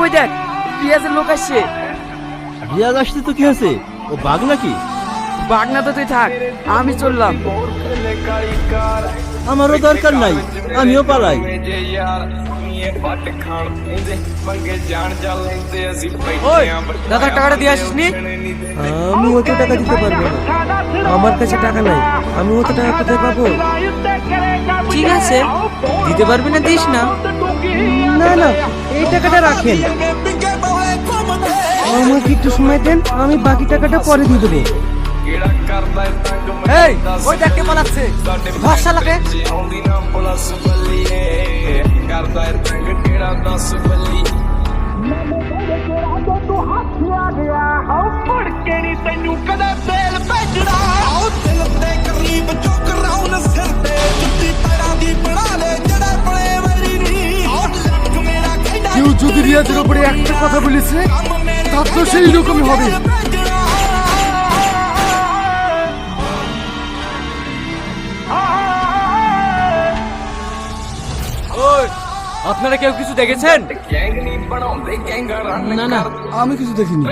ওই দেখ রিয়াজের লোক আসছে। রিয়াজ আসতে তো কি হয়েছে, ও বাঘ নাকি? বাঘ না তো তুই থাক, আমি চললাম। আমারও দরকার নাই, আমিও পালাই। ওই দাদা টাকাটা দিয়ে আসিস নি? আমি অত টাকা দিতে পারবো না, আমার কাছে টাকা নাই। আমি অত টাকা কোথায় পাবো? ঠিক আছে, দিতে পারবি না দিস না। না না, এই টাকাটা রাখেন, আমাকে একটু সময় দেন, আমি বাকি টাকাটা পরে দিয়ে দেবো। এই ওই দেখতে পালাচ্ছে, ভরসা লাগে। কেউ যদি রিয়াজের উপরে একটা কথা বলেছে তার তো সেই রকমই হবে। আপনারা কেউ কিছু দেখেছেন? না না, আমি কিছু দেখিনি।